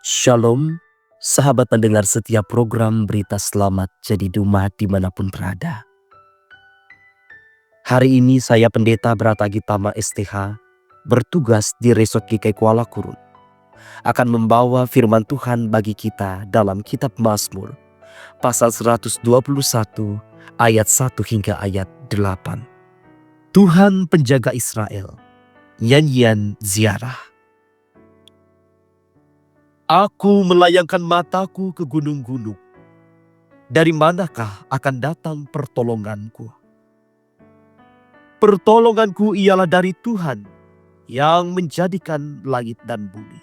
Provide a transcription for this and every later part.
Shalom, sahabat pendengar setiap program Berita Selamat Jadi Dumah dimanapun berada. Hari ini saya Pendeta Bratagitama STH bertugas di Resort GKI Kuala Kurun akan membawa firman Tuhan bagi kita dalam kitab Mazmur pasal 121 ayat 1 hingga ayat 8. Tuhan penjaga Israel, nyanyian ziarah. Aku melayangkan mataku ke gunung-gunung. Dari manakah akan datang pertolonganku? Pertolonganku ialah dari Tuhan yang menjadikan langit dan bumi.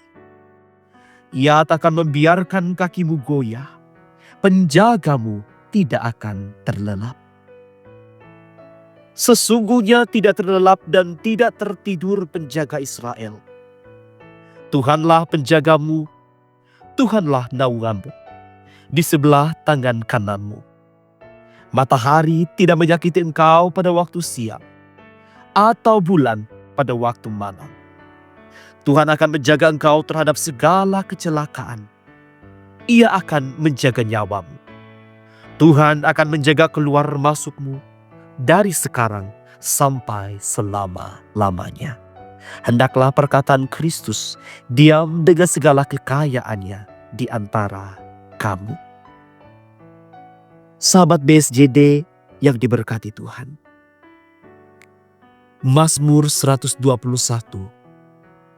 Ia tak akan membiarkan kakimu goyah, penjagamu tidak akan terlelap. Sesungguhnya tidak terlelap dan tidak tertidur penjaga Israel. Tuhanlah penjagamu, Tuhanlah naunganmu di sebelah tangan kananmu. Matahari tidak menyakiti engkau pada waktu siang, atau bulan pada waktu malam. Tuhan akan menjaga engkau terhadap segala kecelakaan. Ia akan menjaga nyawamu. Tuhan akan menjaga keluar masukmu dari sekarang sampai selama-lamanya. Hendaklah perkataan Kristus diam dengan segala kekayaannya di antara kamu. Sahabat BSJD yang diberkati Tuhan. Mazmur 121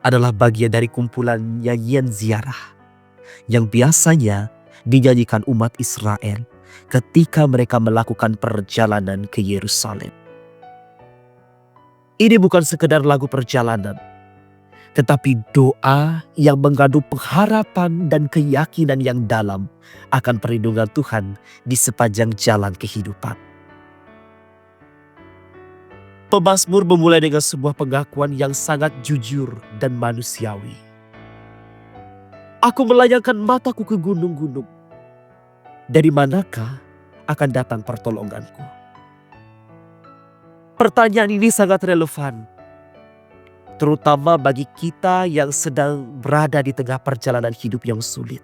adalah bagian dari kumpulan nyanyian ziarah yang biasanya dinyanyikan umat Israel ketika mereka melakukan perjalanan ke Yerusalem. Ini bukan sekedar lagu perjalanan, tetapi doa yang mengandung pengharapan dan keyakinan yang dalam akan perlindungan Tuhan di sepanjang jalan kehidupan. Pemazmur memulai dengan sebuah pengakuan yang sangat jujur dan manusiawi. Aku melayangkan mataku ke gunung-gunung. Dari manakah akan datang pertolonganku? Pertanyaan ini sangat relevan, terutama bagi kita yang sedang berada di tengah perjalanan hidup yang sulit.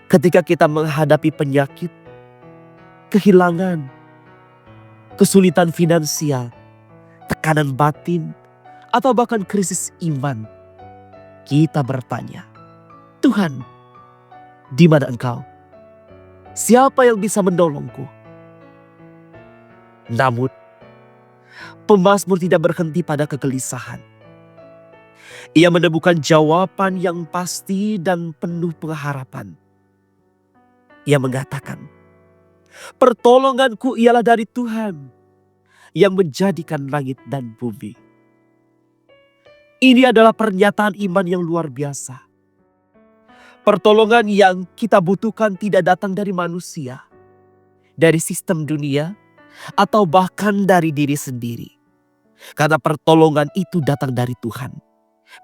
Ketika kita menghadapi penyakit, kehilangan, kesulitan finansial, tekanan batin, atau bahkan krisis iman, kita bertanya, Tuhan, di mana Engkau? Siapa yang bisa menolongku? Namun, pemazmur tidak berhenti pada kegelisahan. Ia menemukan jawaban yang pasti dan penuh pengharapan. Ia mengatakan, pertolonganku ialah dari Tuhan yang menjadikan langit dan bumi. Ini adalah pernyataan iman yang luar biasa. Pertolongan yang kita butuhkan tidak datang dari manusia, dari sistem dunia, atau bahkan dari diri sendiri. Karena pertolongan itu datang dari Tuhan,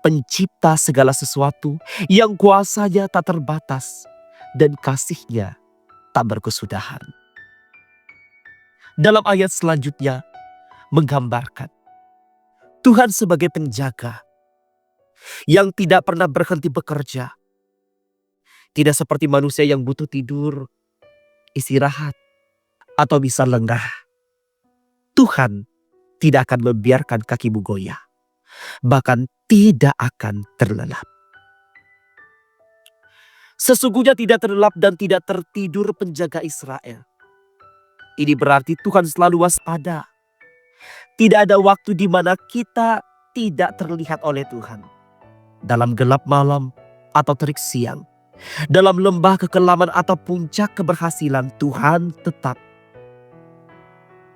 pencipta segala sesuatu yang kuasanya tak terbatas dan kasih-Nya tak berkesudahan. Dalam ayat selanjutnya menggambarkan Tuhan sebagai penjaga yang tidak pernah berhenti bekerja. Tidak seperti manusia yang butuh tidur, istirahat, atau bisa lengah. Tuhan tidak akan membiarkan kakimu goyah, bahkan tidak akan terlelap. Sesungguhnya tidak terlelap dan tidak tertidur penjaga Israel. Ini berarti Tuhan selalu waspada. Tidak ada waktu di mana kita tidak terlihat oleh Tuhan. Dalam gelap malam atau terik siang, dalam lembah kekelaman atau puncak keberhasilan, Tuhan tetap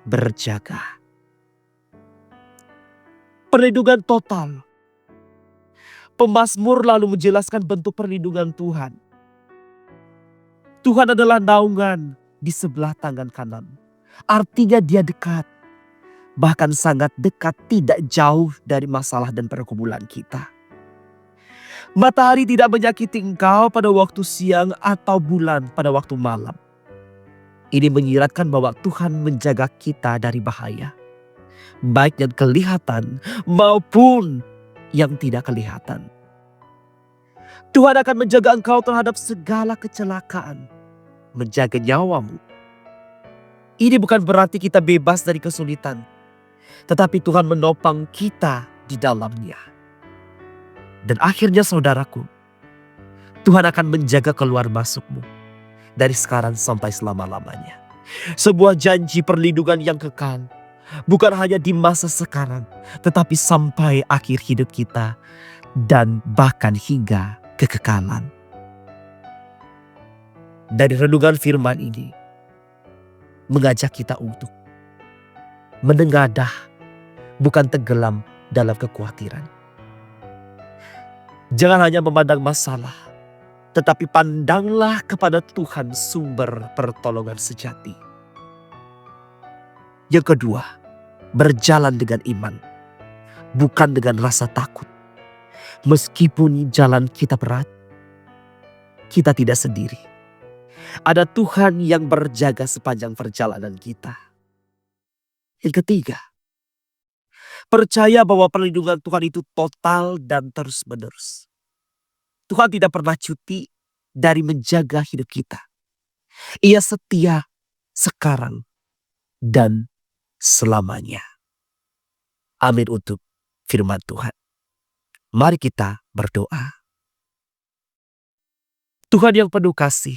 berjaga. Perlindungan total. Pemazmur lalu menjelaskan bentuk perlindungan Tuhan. Tuhan adalah naungan di sebelah tangan kanan. Artinya Dia dekat. Bahkan sangat dekat, tidak jauh dari masalah dan pergumulan kita. Matahari tidak menyakiti engkau pada waktu siang atau bulan pada waktu malam. Ini menyiratkan bahwa Tuhan menjaga kita dari bahaya, baik yang kelihatan maupun yang tidak kelihatan. Tuhan akan menjaga engkau terhadap segala kecelakaan, menjaga nyawamu. Ini bukan berarti kita bebas dari kesulitan, tetapi Tuhan menopang kita di dalamnya. Dan akhirnya saudaraku, Tuhan akan menjaga keluar masukmu dari sekarang sampai selama-lamanya. Sebuah janji perlindungan yang kekal, bukan hanya di masa sekarang, tetapi sampai akhir hidup kita dan bahkan hingga kekekalan. Dari renungan firman ini mengajak kita untuk menengadah, bukan tenggelam dalam kekhawatiran. Jangan hanya memandang masalah, tetapi pandanglah kepada Tuhan sumber pertolongan sejati. Yang kedua, berjalan dengan iman, bukan dengan rasa takut. Meskipun jalan kita berat, kita tidak sendiri. Ada Tuhan yang berjaga sepanjang perjalanan kita. Yang ketiga, percaya bahwa perlindungan Tuhan itu total dan terus-menerus. Tuhan tidak pernah cuti dari menjaga hidup kita. Ia setia sekarang dan selamanya. Amin untuk firman Tuhan. Mari kita berdoa. Tuhan yang penuh kasih,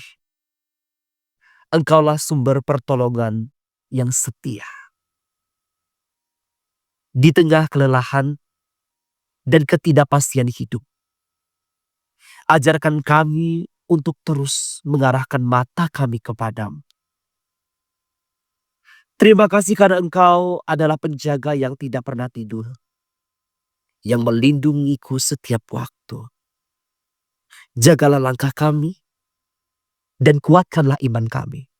Engkaulah sumber pertolongan yang setia. Di tengah kelelahan dan ketidakpastian hidup, ajarkan kami untuk terus mengarahkan mata kami kepadamu. Terima kasih karena Engkau adalah penjaga yang tidak pernah tidur, yang melindungiku setiap waktu. Jagalah langkah kami dan kuatkanlah iman kami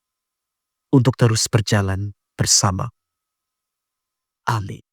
untuk terus berjalan bersama. Amin.